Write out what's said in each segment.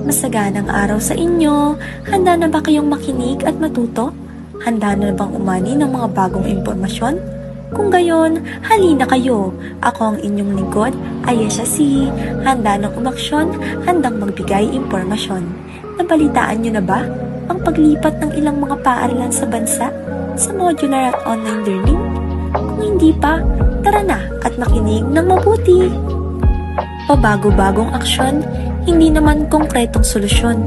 Masaganang araw sa inyo. Handa na ba kayong makinig at matuto? Handa na bang umani ng mga bagong impormasyon? Kung gayon, halina kayo. Ako ang inyong lingkod, Ayesha C. Handa ng umaksyon, handang magbigay impormasyon. Nabalitaan nyo na ba ang paglipat ng ilang mga paaralan sa bansa sa modular at online learning? Kung hindi pa, tara na at makinig ng mabuti. Pabago-bagong aksyon, hindi naman konkretong solusyon.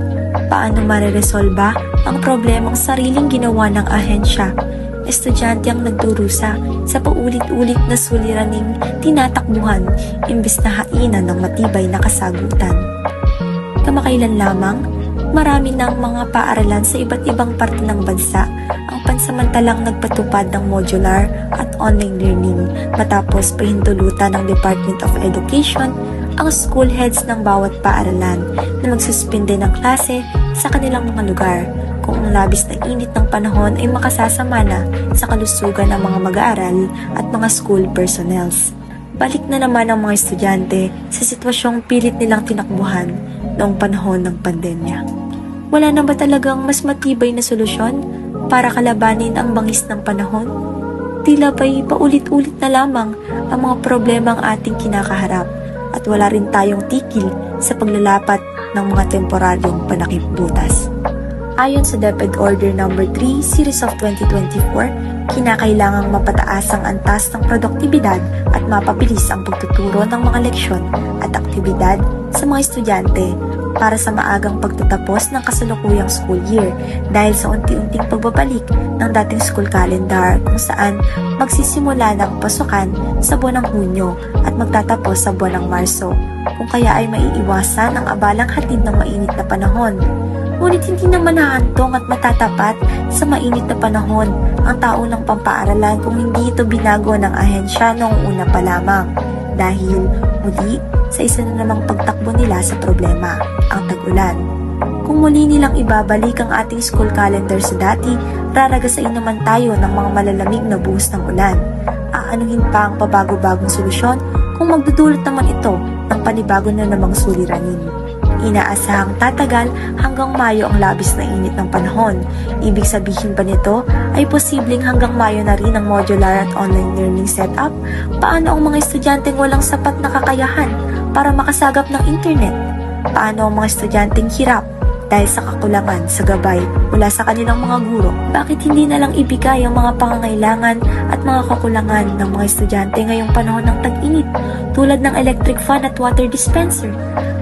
Paano mareresolba ang problemang sariling ginawa ng ahensya? Estudyante ang nagdurusa sa paulit-ulit na suliraning tinatakbuhan imbes na hainan ng matibay na kasagutan. Kamakailan lamang, marami ng mga paaralan sa iba't ibang parte ng bansa ang pansamantalang nagpatupad ng modular at online learning matapos pahintulutan ng Department of Education ang school heads ng bawat paaralan na magsuspinde ng klase sa kanilang mga lugar kung ang labis na init ng panahon ay makasasama na sa kalusugan ng mga mag-aaral at mga school personnels. Balik na naman ang mga estudyante sa sitwasyong pilit nilang tinakbuhan noong panahon ng pandemya. Wala na ba talagang mas matibay na solusyon para kalabanin ang bangis ng panahon? Tila ba'y paulit-ulit na lamang ang mga problema ang ating kinakaharap at wala rin tayong tikil sa paglalapat ng mga temporaryong panakipbutas. Ayon sa DepEd Order No. 3 Series of 2024, kinakailangang mapataas ang antas ng produktibidad at mapabilis ang pagtuturo ng mga leksyon at aktibidad sa mga estudyante para sa maagang pagtatapos ng kasalukuyang school year dahil sa unti-unting pagbabalik ng dating school calendar kung saan magsisimula ng pasukan sa buwan ng Hunyo at magtatapos sa buwan ng Marso, kung kaya ay maiiwasan ang abalang hatid ng mainit na panahon. Ngunit hindi naman nahantong at matatapat sa mainit na panahon ang taunang pampaaralan kung hindi ito binago ng ahensya noong una pa lamang dahil muli sa isa na namang pagtakbo nila sa problema, ang tag-ulan. Kung muli nilang ibabalik ang ating school calendar sa dati, raragasain naman tayo ng mga malalamig na buhos ng ulan. Aanuhin pa ang pabago-bagong solusyon kung magdudulot naman ito ng panibago na namang suliranin. Inaasahang tatagal hanggang Mayo ang labis na init ng panahon. Ibig sabihin ba nito ay posibleng hanggang Mayo na rin ang modular at online learning setup? Paano ang mga estudyanteng walang sapat na kakayahan para makasagap ng internet? Paano ang mga estudyanteng hirap dahil sa kakulangan sa gabay mula sa kanilang mga guro? Bakit hindi na lang ibigay ang mga pangangailangan at mga kakulangan ng mga estudyante ngayong panahon ng tag-init tulad ng electric fan at water dispenser?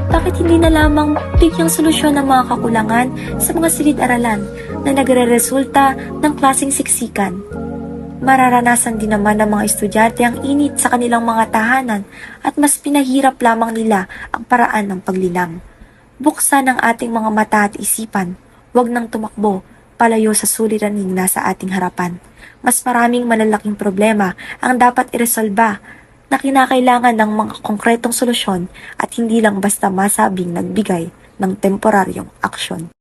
Bakit hindi na lamang bigyang solusyon ng mga kakulangan sa mga silid-aralan na nagre-resulta ng klaseng siksikan? Mararanasan din naman ng mga estudyante ang init sa kanilang mga tahanan at mas pinahirap lamang nila ang paraan ng paglinang. Buksan ang ating mga mata at isipan. Huwag nang tumakbo palayo sa suliraning nasa ating harapan. Mas maraming malalaking problema ang dapat iresolba na kinakailangan ng mga konkretong solusyon at hindi lang basta masabing nagbigay ng temporaryong aksyon.